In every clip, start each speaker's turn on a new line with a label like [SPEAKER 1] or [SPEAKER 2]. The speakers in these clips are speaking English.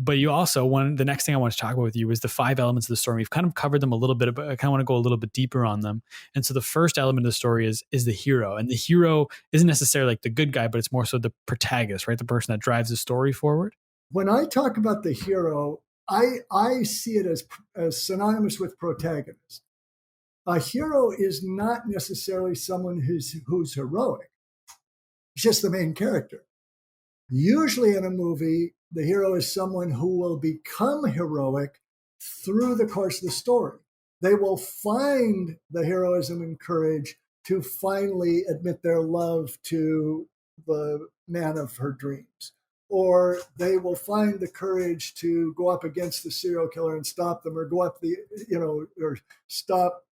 [SPEAKER 1] But you also the next thing I want to talk about with you is the 5 elements of the story. We've kind of covered them a little bit, but I kind of want to go a little bit deeper on them. And so the first element of the story is the hero. And the hero isn't necessarily like the good guy, but it's more so the protagonist, right? The person that drives the story forward.
[SPEAKER 2] When I talk about the hero, I see it as synonymous with protagonist. A hero is not necessarily someone who's heroic. It's just the main character. Usually in a movie, the hero is someone who will become heroic through the course of the story. They will find the heroism and courage to finally admit their love to the man of her dreams. Or they will find the courage to go up against the serial killer and stop them, or go up or stop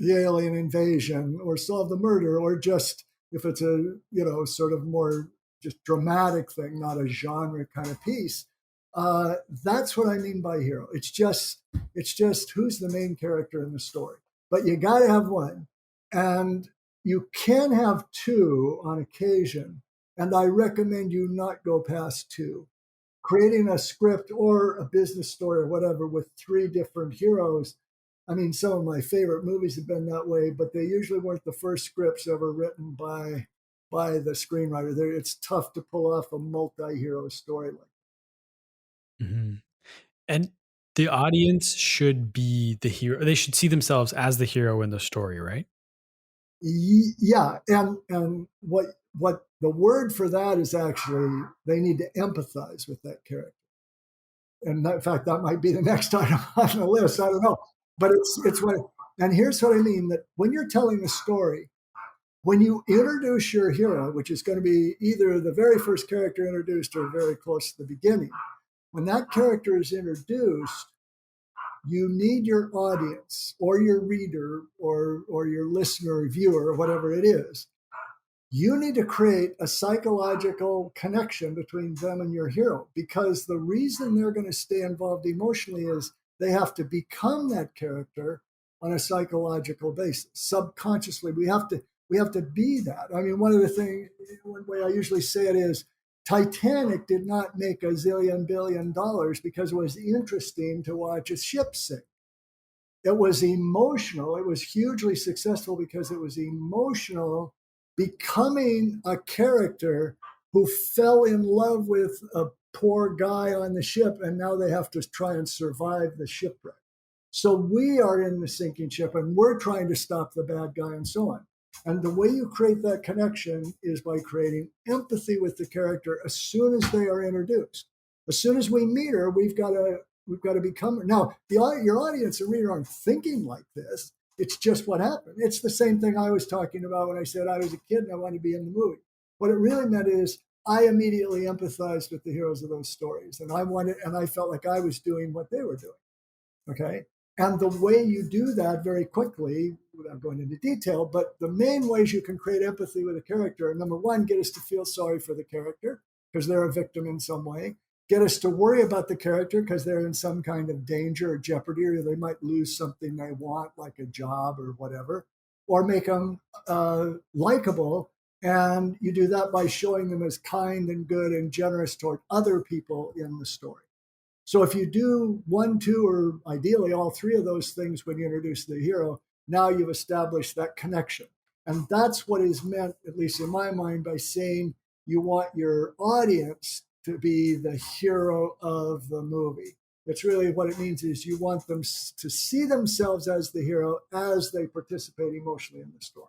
[SPEAKER 2] the alien invasion, or solve the murder, or just, if it's a, sort of more just dramatic thing, not a genre kind of piece. That's what I mean by hero. It's just who's the main character in the story. But you got to have one, and you can have two on occasion. And I recommend you not go past two. Creating a script or a business story or whatever with 3 different heroes. I mean, some of my favorite movies have been that way, but they usually weren't the first scripts ever written by the screenwriter. It's tough to pull off a multi-hero story like that.
[SPEAKER 1] Mm-hmm. And the audience should be the hero. They should see themselves as the hero in the story, right?
[SPEAKER 2] Yeah, and what the word for that is, actually, they need to empathize with that character. And in fact, that might be the next item on the list. I don't know, but it's what. And here's what I mean: that when you're telling a story, when you introduce your hero, which is going to be either the very first character introduced or very close to the beginning, when that character is introduced, you need your audience or your reader or your listener or viewer or whatever it is. You need to create a psychological connection between them and your hero, because the reason they're going to stay involved emotionally is they have to become that character on a psychological basis. Subconsciously, we have to be that. I mean, one way I usually say it is, Titanic did not make $1 zillion billion because it was interesting to watch a ship sink. It was emotional. It was hugely successful because it was emotional, becoming a character who fell in love with a poor guy on the ship, and now they have to try and survive the shipwreck. So we are in the sinking ship, and we're trying to stop the bad guy, and so on. And the way you create that connection is by creating empathy with the character as soon as they are introduced. As soon as we meet her, we've got to become her. Now, your audience and reader aren't thinking like this. It's just what happened. It's the same thing I was talking about when I said I was a kid and I wanted to be in the movie. What it really meant is I immediately empathized with the heroes of those stories, and I felt like I was doing what they were doing. Okay. And the way you do that very quickly, without going into detail, but the main ways you can create empathy with a character are, number one, get us to feel sorry for the character because they're a victim in some way. Get us to worry about the character because they're in some kind of danger or jeopardy, or they might lose something they want, like a job or whatever, or make them likable. And you do that by showing them as kind and good and generous toward other people in the story. So if you do 1, 2, or ideally all 3 of those things when you introduce the hero, now you've established that connection. And that's what is meant, at least in my mind, by saying you want your audience to be the hero of the movie. It's really what it means is you want them to see themselves as the hero as they participate emotionally in the story.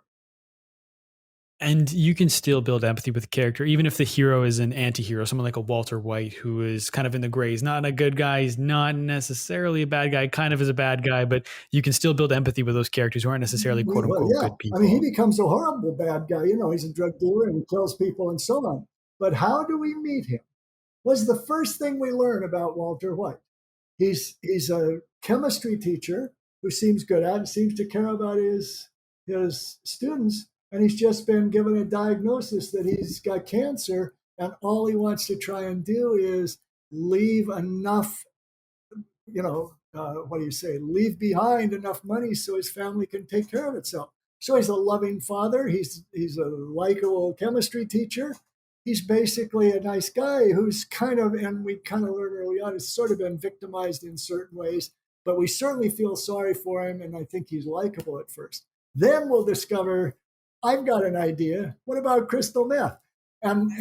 [SPEAKER 1] And you can still build empathy with the character, even if the hero is an anti-hero, someone like a Walter White, who is kind of in the gray. He's not a good guy. He's not necessarily a bad guy, kind of is a bad guy, but you can still build empathy with those characters who aren't necessarily quote unquote good people.
[SPEAKER 2] I mean, he becomes a horrible bad guy. He's a drug dealer and he kills people and so on. But how do we meet him? Was the first thing we learn about Walter White. He's a chemistry teacher who seems good at it, seems to care about his students. And he's just been given a diagnosis that he's got cancer, and all he wants to try and do is leave enough, leave behind enough money so his family can take care of itself. So he's a loving father. He's a likable chemistry teacher, he's basically a nice guy who's kind of, and we kind of learn early on, has sort of been victimized in certain ways, but we certainly feel sorry for him, and I think he's likable at first. Then we'll discover, I've got an idea. What about crystal meth? And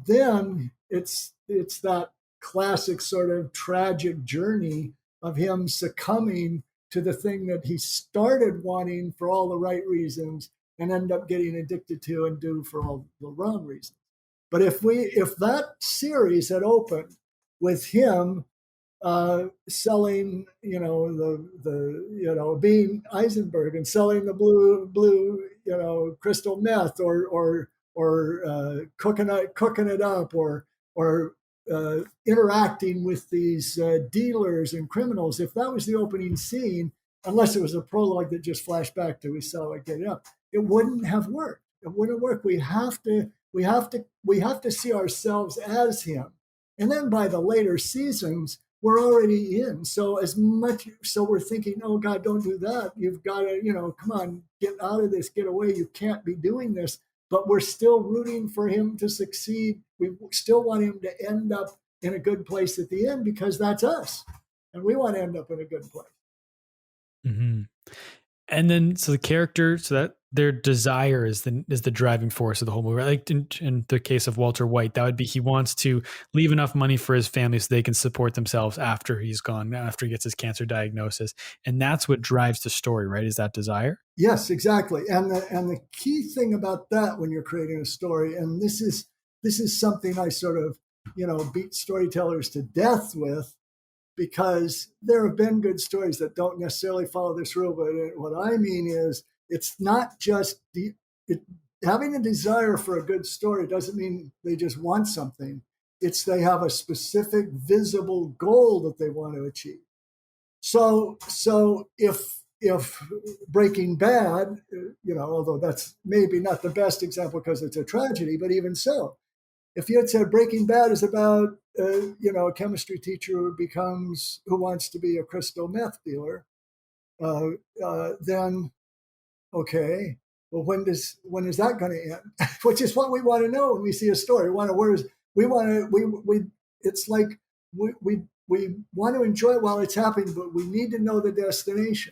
[SPEAKER 2] then it's that classic sort of tragic journey of him succumbing to the thing that he started wanting for all the right reasons and end up getting addicted to and do for all the wrong reasons. But if that series had opened with him selling, being Eisenberg and selling the blue, crystal meth, or cooking it up, or interacting with these dealers and criminals. If that was the opening scene, unless it was a prologue that just flashed back to we saw it get up, it wouldn't have worked. It wouldn't work. We have to see ourselves as him, and then by the later seasons, we're already in. So we're thinking, oh God, don't do that. You've got to, come on, get out of this, get away. You can't be doing this. But we're still rooting for him to succeed. We still want him to end up in a good place at the end because that's us. And we want to end up in a good place.
[SPEAKER 1] Mm-hmm. And then, so the character, so that their desire is the driving force of the whole movie. Like in the case of Walter White, that would be he wants to leave enough money for his family so they can support themselves after he's gone, after he gets his cancer diagnosis, and that's what drives the story, right? Is that desire?
[SPEAKER 2] Yes, exactly. And the key thing about that when you're creating a story, and this is something I sort of beat storytellers to death with, because there have been good stories that don't necessarily follow this rule. But what I mean is, it's not just having a desire for a good story doesn't mean they just want something. It's they have a specific visible goal that they want to achieve. So if Breaking Bad, although that's maybe not the best example because it's a tragedy, but even so, if you had said Breaking Bad is about a chemistry teacher who wants to be a crystal meth dealer, then okay, well when is that going to end? Which is what we want to know when we see a story. It's like we want to enjoy it while it's happening, but we need to know the destination.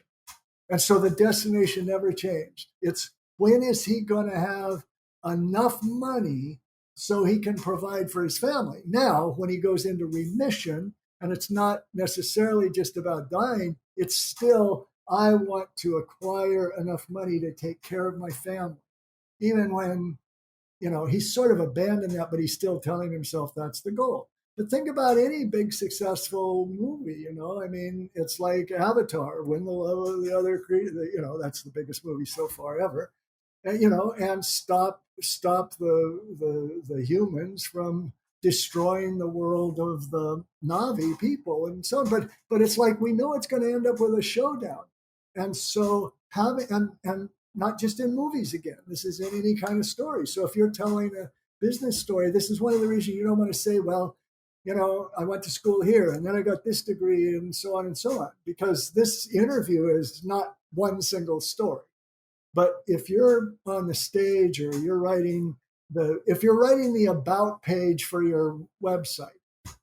[SPEAKER 2] And so the destination never changed. It's when is he going to have enough money so he can provide for his family? Now, when he goes into remission, and it's not necessarily just about dying, it's still, I want to acquire enough money to take care of my family. Even when, he's sort of abandoned that, but he's still telling himself that's the goal. But think about any big successful movie, I mean, it's like Avatar, Win the Love of the Other Creature, that's the biggest movie so far ever. And stop the humans from destroying the world of the Navi people and so on. But it's like we know it's going to end up with a showdown. And so and not just in movies again, this is in any kind of story. So if you're telling a business story, this is one of the reasons you don't want to say, well, I went to school here and then I got this degree and so on, because this interview is not one single story. But if you're on the stage or if you're writing the about page for your website,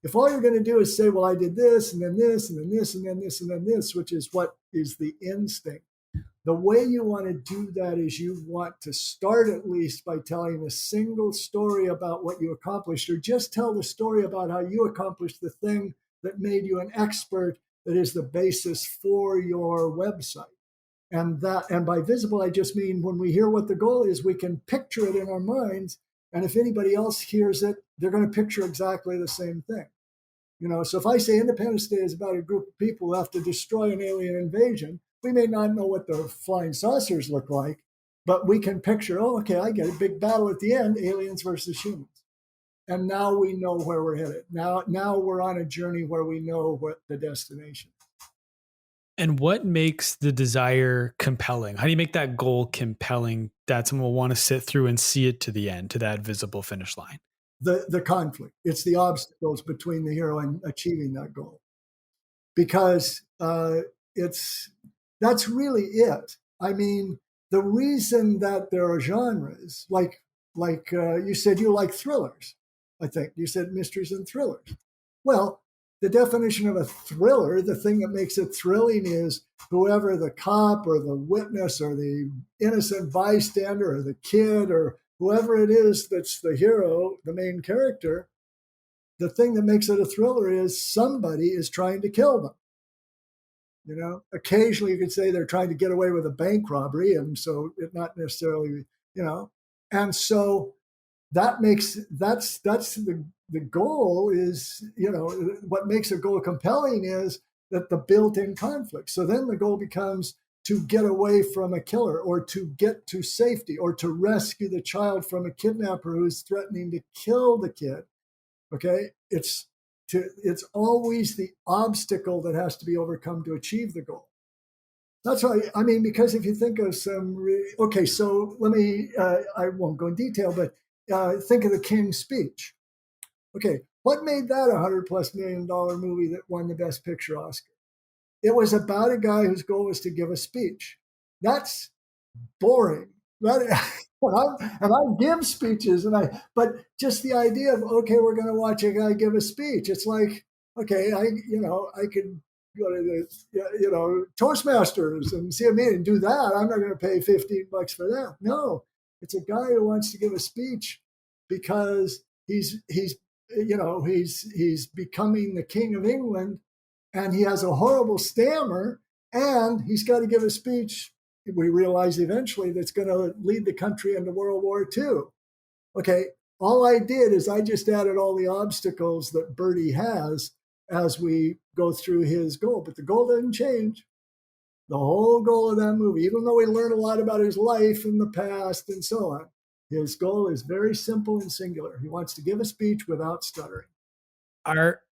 [SPEAKER 2] if all you're going to do is say, well, I did this and then this and then this and then this and then this, which is what is the instinct, the way you want to do that is you want to start at least by telling a single story about what you accomplished, or just tell the story about how you accomplished the thing that made you an expert that is the basis for your website. And by visible, I just mean when we hear what the goal is, we can picture it in our minds. And if anybody else hears it, they're going to picture exactly the same thing. So if I say Independence Day is about a group of people who have to destroy an alien invasion, we may not know what the flying saucers look like, but we can picture, oh, okay, I get a big battle at the end, aliens versus humans. And now we know where we're headed. Now we're on a journey where we know what the destination is.
[SPEAKER 1] And what makes the desire compelling? How do you make that goal compelling that someone will want to sit through and see it to the end, to that visible finish line?
[SPEAKER 2] The conflict. It's the obstacles between the hero and achieving that goal. Because that's really it. I mean, the reason that there are genres, like you said you like thrillers. I think you said mysteries and thrillers. Well, the definition of a thriller, the thing that makes it thrilling is whoever the cop or the witness or the innocent bystander or the kid or whoever it is that's the hero, the main character, the thing that makes it a thriller is somebody is trying to kill them. Occasionally you could say they're trying to get away with a bank robbery, and so it not necessarily, and so that's the goal is, what makes a goal compelling is that the built-in conflict. So then the goal becomes to get away from a killer or to get to safety or to rescue the child from a kidnapper who's threatening to kill the kid. Okay, it's always the obstacle that has to be overcome to achieve the goal. That's why, I mean, because if you think of okay, so let me, I won't go in detail, but think of the King's Speech. Okay, what made that $100+ million movie that won the Best Picture Oscar? It was about a guy whose goal was to give a speech. That's boring. Right? And I give speeches, but just the idea of, okay, we're going to watch a guy give a speech. It's like, okay, I could go to the Toastmasters and see a meeting and do that. I'm not going to pay $15 for that. No, it's a guy who wants to give a speech because he's becoming the King of England, and he has a horrible stammer, and he's got to give a speech. We realize eventually that's going to lead the country into World War II. Okay, all I did is I just added all the obstacles that Bertie has as we go through his goal, but the goal doesn't change. The whole goal of that movie, even though we learn a lot about his life in the past and so on, his goal is very simple and singular. He wants to give a speech without stuttering.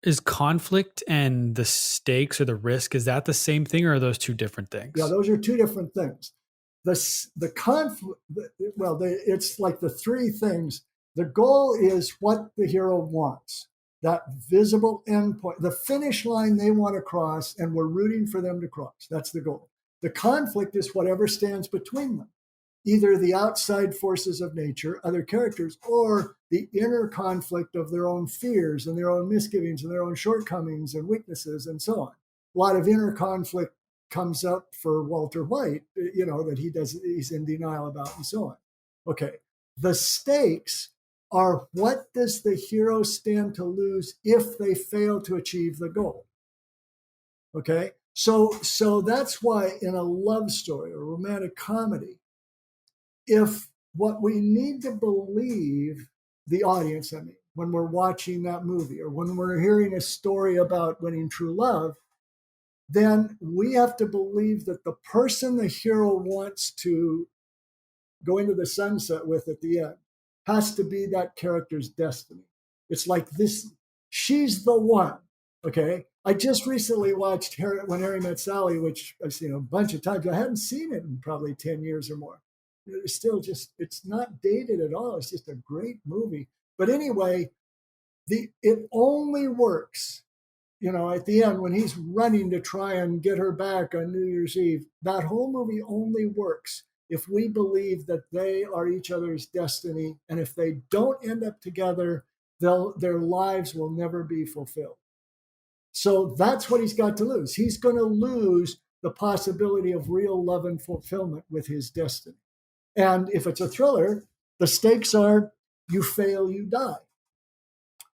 [SPEAKER 1] Is conflict and the stakes or the risk, is that the same thing, or are those two different things?
[SPEAKER 2] Yeah, those are two different things. The conflict, it's like the three things. The goal is what the hero wants, that visible endpoint, the finish line they want to cross, and we're rooting for them to cross. That's the goal. The conflict is whatever stands between them, either the outside forces of nature, other characters, or the inner conflict of their own fears and their own misgivings and their own shortcomings and weaknesses and so on. A lot of inner conflict comes up for Walter White, that he's in denial about and so on. Okay, the stakes are, what does the hero stand to lose if they fail to achieve the goal? Okay, so that's why in a love story or romantic comedy, if what we need to believe, the audience, I mean, when we're watching that movie or when we're hearing a story about winning true love, then we have to believe that the person the hero wants to go into the sunset with at the end has to be that character's destiny. It's like this, she's the one. Okay. I just recently watched When Harry Met Sally, which I've seen a bunch of times. I hadn't seen it in probably 10 years or more. It's still just, it's not dated at all. It's just a great movie. But anyway, it only works, at the end when he's running to try and get her back on New Year's Eve. That whole movie only works if we believe that they are each other's destiny. And if they don't end up together, their lives will never be fulfilled. So that's what he's got to lose. He's going to lose the possibility of real love and fulfillment with his destiny. And if it's a thriller, the stakes are you fail, you die.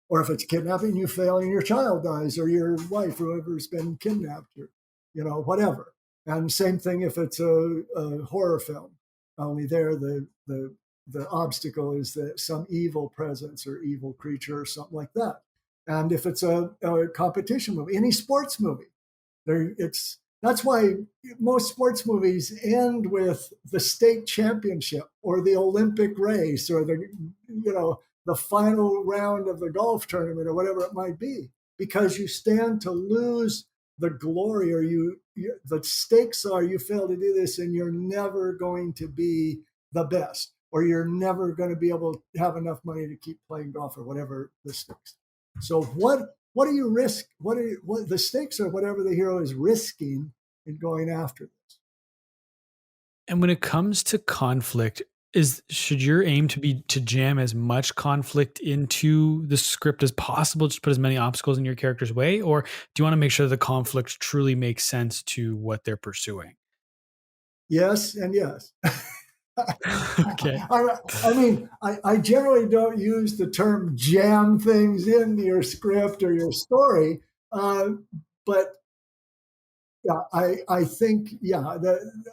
[SPEAKER 2] Or if it's kidnapping, you fail and your child dies, or your wife, whoever's been kidnapped, or whatever. And same thing if it's a horror film. Only there, the obstacle is that some evil presence or evil creature or something like that. And if it's a competition movie, any sports movie, that's why most sports movies end with the state championship or the Olympic race or the final round of the golf tournament or whatever it might be, because you stand to lose the glory, or the stakes are you fail to do this and you're never going to be the best, or you're never going to be able to have enough money to keep playing golf or whatever the stakes. So what do you risk? What the stakes are? Whatever the hero is risking in going after this.
[SPEAKER 1] And when it comes to conflict, Should your aim to be to jam as much conflict into the script as possible, just put as many obstacles in your character's way, or do you want to make sure the conflict truly makes sense to what they're pursuing?
[SPEAKER 2] Yes, and yes.
[SPEAKER 1] Okay.
[SPEAKER 2] I generally don't use the term jam things into your script or your story, uh, but yeah, I think, yeah,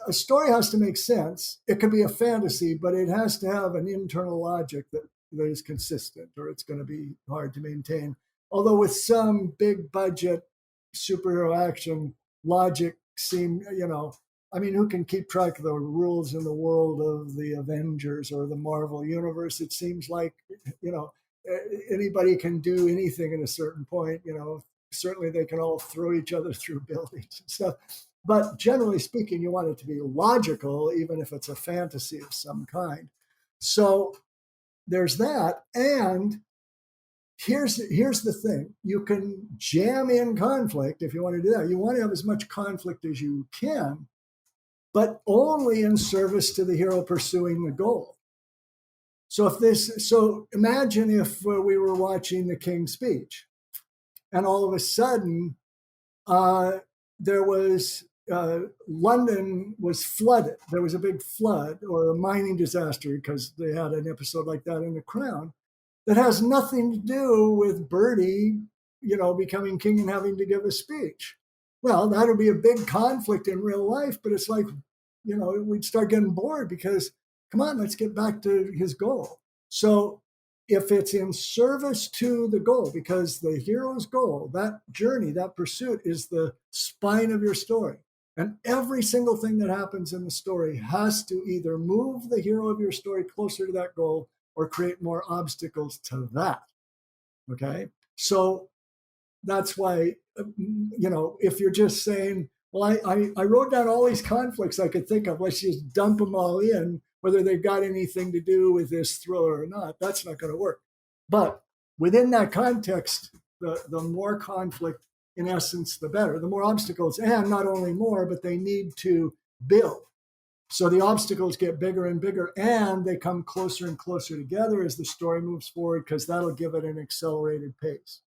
[SPEAKER 2] a story has to make sense. It can be a fantasy, but it has to have an internal logic that is consistent, or it's going to be hard to maintain. Although with some big budget superhero action, logic who can keep track of the rules in the world of the Avengers or the Marvel universe? It seems like, you know, anybody can do anything at a certain point, certainly they can all throw each other through buildings and stuff. But generally speaking, you want it to be logical, even if it's a fantasy of some kind. So there's that. And here's the thing: you can jam in conflict if you want to do that. You want to have as much conflict as you can, but only in service to the hero pursuing the goal. So imagine if we were watching the King's Speech, and all of a sudden uh, there was London was flooded. There was a big flood or a mining disaster, because they had an episode like that in The Crown that has nothing to do with Bertie, becoming king and having to give a speech. Well, that would be a big conflict in real life, but it's like, we'd start getting bored because, come on, let's get back to his goal. So if it's in service to the goal, because the hero's goal, that journey, that pursuit is the spine of your story. And every single thing that happens in the story has to either move the hero of your story closer to that goal or create more obstacles to that. Okay. So that's why, if you're just saying, well, I wrote down all these conflicts I could think of, let's just dump them all in, whether they've got anything to do with this thriller or not, that's not going to work. But within that context, the more conflict, in essence, the better. The more obstacles, and not only more, but they need to build. So the obstacles get bigger and bigger, and they come closer and closer together as the story moves forward, because that'll give it an accelerated pace.